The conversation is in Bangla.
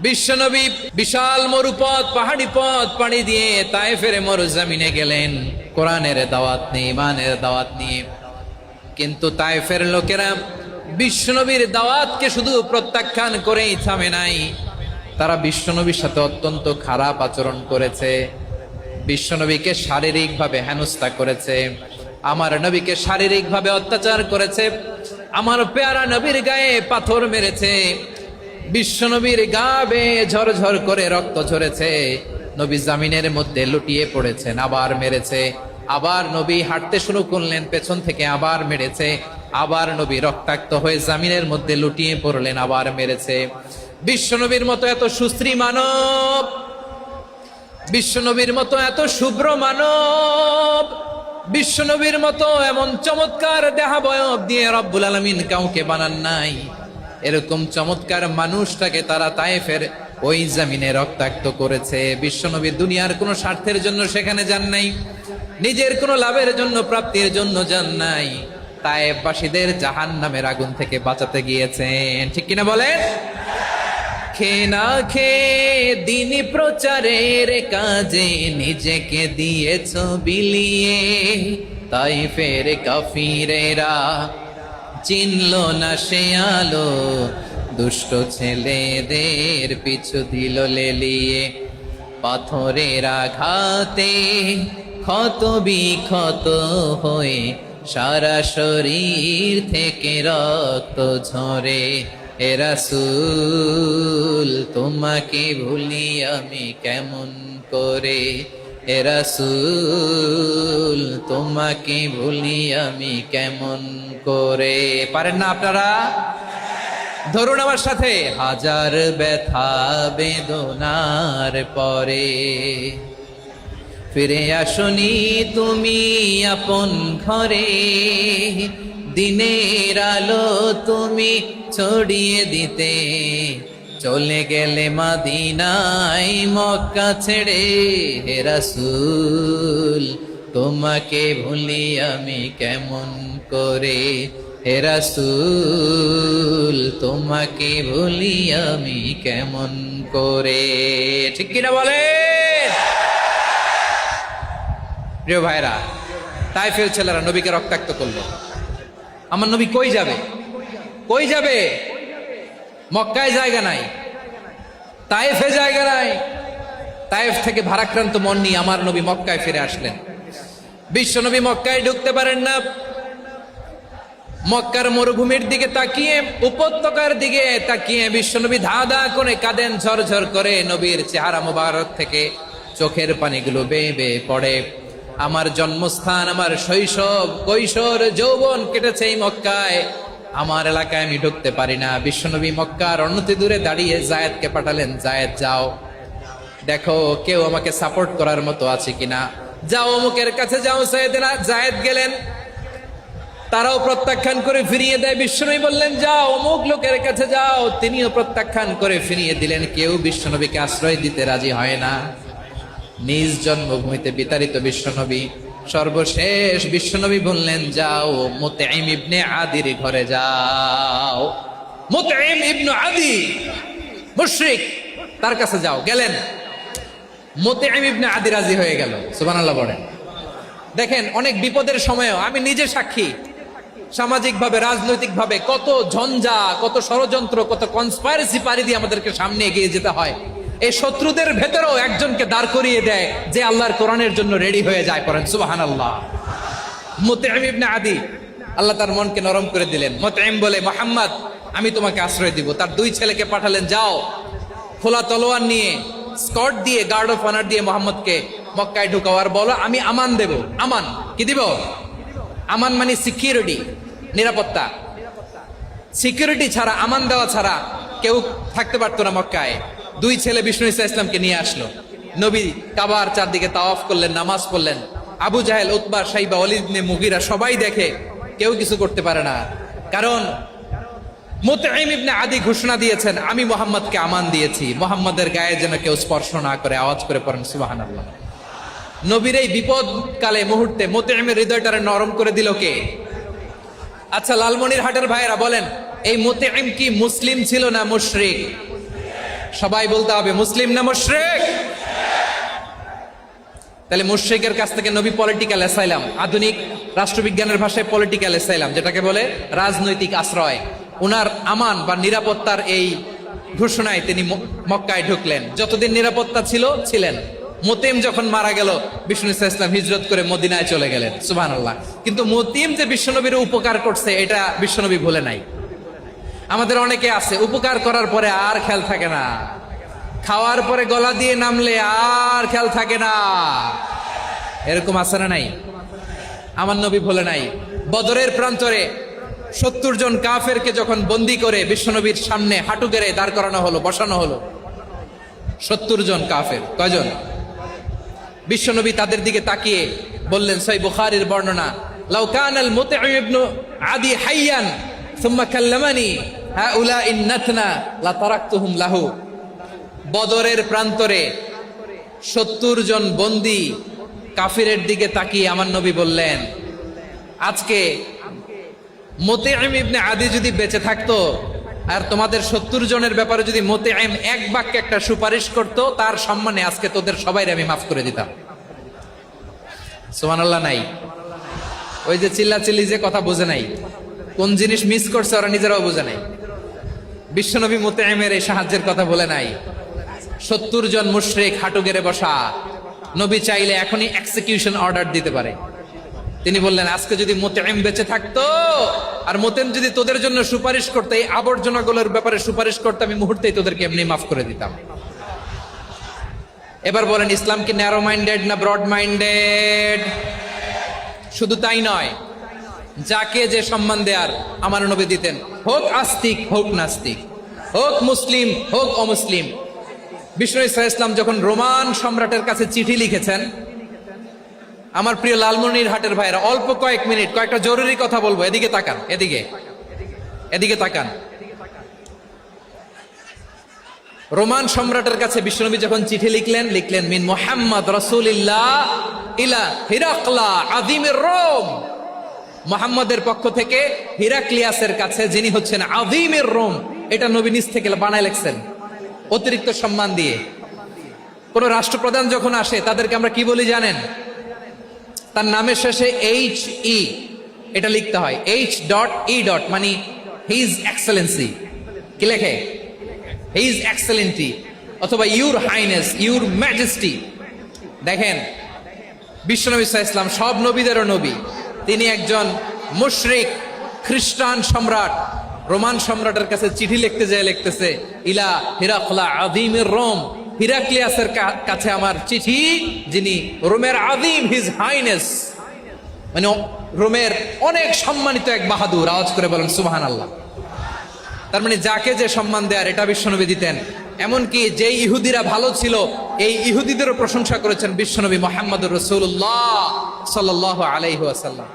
বিশ্বনবী বিশাল মরুপথ পাহাড়ি পথ পাড়ি দিয়ে তায়েফের মরুজমিনে গেলেন কোরআনের দাওয়াত নিয়ে, ইমানের দাওয়াত নিয়ে। কিন্তু তায়েফের লোকেরা বিশ্বনবীর দাওয়াতকে শুধু প্রত্যাখ্যান করেই থামে নাই, তারা বিশ্বনবীর সাথে অত্যন্ত খারাপ আচরণ করেছে। বিশ্বনবীকে শারীরিকভাবে হেনস্থা করেছে, আমার নবীকে শারীরিকভাবে অত্যাচার করেছে, আমার পেয়ারা নবীর গায়ে পাথর মেরেছে, বিশ্বনবীর গা বেয়ে ঝরঝর করে রক্ত ঝরেছে, নবী জামিনের মধ্যে লুটিয়ে পড়েছেন, আবার মেরেছে, আবার নবী হাঁটতে শুরু করলেন, পেছন থেকে আবার মেরেছে, আবার নবী রক্তাক্ত হয়ে জামিনের মধ্যে লুটিয়ে পড়লেন, আবার মেরেছে। বিশ্বনবীর মতো এত সুশ্রী মানব, বিশ্বনবীর মতো এত শুভ্র মানব, বিশ্বনবীর মতো এমন চমৎকার দেহাবয়ব দিয়ে রব্বুল আলামিন কাউকে বানান নাই। এরকম চমৎকার মানুষটাকে তারা তায়েফের ওই জমিনে রক্তাক্ত করেছে। বিশ্বনবী দুনিয়ার কোনো স্বার্থের জন্য সেখানে যান নাই, নিজের কোনো লাভের জন্য, প্রাপ্তির জন্য যান নাই, তায়েফবাসীদের জাহান্নামের আগুন থেকে বাঁচাতে গিয়েছেন। ঠিক কিনা বলেন? খে না খে দিনী প্রচারের কাজে নিজেকে দিয়েছ বিলিয়ে, তায়েফের কাফিরেরা চিনল না সে আলো, দুষ্ট ছেলেদের পিছু দিল লেলিয়ে, পাথরের আঘাতে ক্ষত বিক্ষত হয়ে সারা শরীর থেকে রক্ত ঝরে। এ রাসূল তোমাকে ভুলি আমি কেমন করে, এ রাসূল তোমাকে ভুলি আমি কেমন করে। পারেন না আপনারা? ধরুন আমার সাথে, হাজার ব্যথা বেদনার পরে ফিরে আসনি তুমি আপন ঘরে, দিনের আলো তুমি ছড়িয়ে দিতে চলে গেলে মদিনায় মক্কা ছেড়ে। হে রাসূল তোমাকে ভুলি আমি কেমন করে, হে রাসূল তোমাকে ভুলি আমি কেমন করে। ঠিক কিনা বলে? প্রিয় ভাইরা, তায়েফের ছেলেরা নবীকে রক্তাক্ত করলো। আমার নবী কই যাবে? কই যাবে? মক্কায় জায়গা নাই, তায়েফে জায়গা নাই। তায়েফ থেকে ভারাক্রান্ত মন নিয়ে আমার নবী মক্কায় ফিরে আসলেন। বিশ্ব নবী মক্কায় ঢুকতে পারেন না। মক্কার মরুভূমির দিকে তাকিয়ে, উপত্যকার দিকে তাকিয়ে বিশ্বনবী ধা ধা করে কাঁদেন, ঝরঝর করে নবীর চেহারা মোবারক থেকে চোখের পানিগুলো বেয়ে বেয়ে পড়ে। আমার জন্মস্থান, আমার শৈশব, কৈশোর, যৌবন কেটেছে এই মক্কায়, আমার এলাকায় আমি ঢুকতে পারি না। বিশ্বনবী মক্কার অনতি দূরে দাঁড়িয়ে জায়েদকে পাঠালেন, জায়েদ যাও দেখো কেউ আমাকে সাপোর্ট করার মতো আছে কিনা, যাও অমুকের কাছে যাও। জায়েদ গেলেন, তারাও প্রত্যাখ্যান করে ফিরিয়ে দেয়। বিশ্বনবী বললেন যাও অমুক লোকের কাছে যাও, তিনিও প্রত্যাখ্যান করে ফিরিয়ে দিলেন। কেউ বিশ্বনবীকে আশ্রয় দিতে রাজি হয় না। নিজ জন্মভূমিতে বিতাড়িত বিশ্বনবী, সর্বশেষ বিশ্বনবী বললেন যাও মুতঈম ইবনে আদির ঘরে যাও। মুতঈম ইবনে আদি মুশরিক, তার কাছে যাও। গেলেন, মুতঈম ইবনে আদি রাজি হয়ে গেল। সুবহানাল্লাহ বলেন। দেখেন, অনেক বিপদের সময়ও আমি নিজে সাক্ষী, সামাজিকভাবে, রাজনৈতিকভাবে কত ঝঞ্ঝা, কত ষড়যন্ত্র, কত কনস্পাইরেসি পাড়ি দিয়ে আমাদেরকে সামনে এগিয়ে যেতে হয়। এই শত্রুদের ভেতরেও একজনকে দাঁড় করিয়ে দেয় যে আল্লাহর কোরআনের জন্য রেডি হয়ে যায়। পড়েন সুবহানাল্লাহ। মুতঈম ইবনে আদি, আল্লাহ তার মনকে নরম করে দিলেন। মুতঈম বলে, মুহাম্মদ আমি তোমাকে আশ্রয় দিব। তার দুই ছেলেকে পাঠালেন, যাও খোলা তলোয়ার নিয়ে, স্কট দিয়ে, গার্ড অফ অনার দিয়ে মুহাম্মদকে মক্কায় ঢুকাও, আর বলো আমি আমান দেব। আমান কি দিব? আমান মানে সিকিউরিটি, নিরাপত্তা। সিকিউরিটি ছাড়া, আমান দেওয়া ছাড়া কেউ থাকতে পারতো না মক্কায়। দুই ছেলে বিষ্ণু ইসা ইসলামকে নিয়ে আসলো। নবী কাবার চারদিকে তাওয়াফ করলেন, নামাজ পড়লেন। আবু জাহেল, উতবা, শাইবা, ওয়ালিদ ইবনে মুগীরা সবাই দেখে, কেউ কিছু করতে পারে না। কারণ মুতঈম ইবনে আদি ঘোষণা দিয়েছেন আমি মুহাম্মদকে আমান দিয়েছি, মুহাম্মদের গায়ে যেন কেউ স্পর্শ না করে। আওয়াজ করে পড়েন সুবহানাল্লাহ। নবীর এই বিপদ কালে মুহূর্তে মুতঈমের হৃদয়টারে নরম করে দিল কে? আচ্ছা, লালমনির হাটের ভাইয়েরা বলেন, এই মুতঈম কি মুসলিম ছিল না মুশরিক? সবাই বলতে হবে মুসলিম না মুশরিক। তাহলে মুশরিকের কাছ থেকে নবী পলিটিক্যাল অ্যাসাইলাম, আধুনিক রাষ্ট্রবিজ্ঞানের ভাষায় পলিটিক্যাল অ্যাসাইলাম, যেটাকে বলে রাজনৈতিক আশ্রয়, উনার আমান বা নিরাপত্তার এই ঘোষণায় তিনি মক্কায় ঢুকলেন। যতদিন নিরাপত্তা ছিলেন। মোতিম যখন মারা গেল, বিষ্ণু ইসলাম হিজরত করে মদিনায় চলে গেলেন, সুবহানাল্লাহ। কিন্তু মোতিম যে বিশ্বনবীর উপকার করছে এটা বিশ্বনবী ভুলে নাই। আমাদের অনেকে আছে উপকার করার পরে আর খেয়াল থাকে না, খাওয়ার পরে গলা দিয়ে নামলে আর খেয়াল থাকে না, এরকম আছে না নাই? আমার নবী ভুলে নাই। বদরের প্রান্তরে 70 জন কাফেরকে যখন বন্দী করে বিশ্বনবীর সামনে হাঁটু গেড়ে দাঁড় করানো হলো, বসানো হলো, 70 জন কাফের। কয়জন? বিশ্বনবী তাদের দিকে তাকিয়ে বললেন, সহিহ বুখারীর বর্ণনা, লাউ কানাল মুতঈম ইবনে আদি হাইয়ান সুম্মা কাল্লামানি হাউলাই নাতনা লা তারাকতুহুম লাহু। বদরের প্রান্তরে 70 জন বন্দী কাফিরের দিকে তাকিয়ে আমার নবী বললেন, আজকে মুতঈম ইবনে আদি যদি বেঁচে থাকতো আর তোমাদের 70 জনের ব্যাপারে যদি মুতঈম এক বাক্যে একটা সুপারিশ করত, তার সম্মানে আজকে তোদের সবাইরে আমি মাফ করে দিতাম। সুবহানাল্লাহ নাই? ওই যে চিল্লাচিল্লি যে কথা বোঝে নাই, কোন জিনিস মিস করছে ওরা নিজেরাও বোঝে নাই। বিশ্বনবী মুতঈমের এই সাহায্যের কথা বলে নাই। 70 জন মুশরিক হাঁটু গেড়ে বসা, নবী চাইলে এখনই এক্সিকিউশন অর্ডার দিতে পারে। তিনি বললেন, আজকে যদি মুতঈম বেঁচে থাকতো আর মুতঈম যদি তোদের জন্য সুপারিশ করতে, এই আবর্জনাগুলোর ব্যাপারে সুপারিশ করতে, আমি মুহূর্তেই তোদেরকে এমনি মাফ করে দিতাম। এবার বলেন, ইসলাম কি ন্যারো মাইন্ডেড না ব্রড মাইন্ডেড? শুধু তাই নয়, যাকে যে সম্মান দেয়ার আমার নবী দিতেন, হোক আস্তিক হোক নাস্তিক, হোক মুসলিম হোক অমুসলিম। বিষ্ণু ইসলাম যখন রোমান সম্রাটের কাছে চিঠি লিখেছেন, আমার প্রিয় লালমনিরহাটের ভাইরা, অল্প কয়েক মিনিট কয়েকটা জরুরি কথা বলবো, এদিকে তাকান, এদিকে তাকান। রোমান সম্রাটের কাছে বিশ্বনবী যখন চিঠি লিখলেন মিন মুহাম্মদ রাসূলিল্লাহ ইলা হিরাকলা আযীমির রোম। মুহাম্মদের পক্ষ থেকে হিরাক্লিয়াসের কাছে, যিনি হচ্ছেন আযীমির রোম। এটা নবী নিজ থেকে বানায় লিখছেন, অতিরিক্ত সম্মান দিয়ে। কোন রাষ্ট্রপ্রধান যখন আসে তাদেরকে আমরা কি বলি জানেন? তার নামের শেষে HE এটা লিখতে হয়, H.E. মানে হিজ এক্সেলেন্সি। কি লেখে? হিজ এক্সেলেন্টি, অথবা ইউর হাইনেস, ইউর ম্যাজেস্টি। দেখেন, বিশ্বনবী সাল্লাল্লাহু আলাইহি ওয়াসাল্লাম সব নবীদেরও নবী। তিনি একজন মুশরিক খ্রিস্টান সম্রাট, রোমান সম্রাটের কাছে চিঠি লিখতে যায়, লিখতেছে ইলা হিরাকলা আযীমির রোম, হিরাক্লিয়াসের কাছে আমার চিঠি, যিনি রোমের আযীম, হিজ হাইনেস, মানে রোমের অনেক সম্মানিত এক বাহাদুর। আওয়াজ করে বলেন সুবহানাল্লাহ। তার মানে যাকে যে সম্মান দেয়ার এটা বিশ্বনবী দিতেন। এমনকি যে ইহুদিরা ভালো ছিল, এই ইহুদিদেরও প্রশংসা করেছেন বিশ্বনবী মুহাম্মদুর রাসূলুল্লাহ সাল্লাল্লাহু আলাইহি ওয়াসাল্লাম।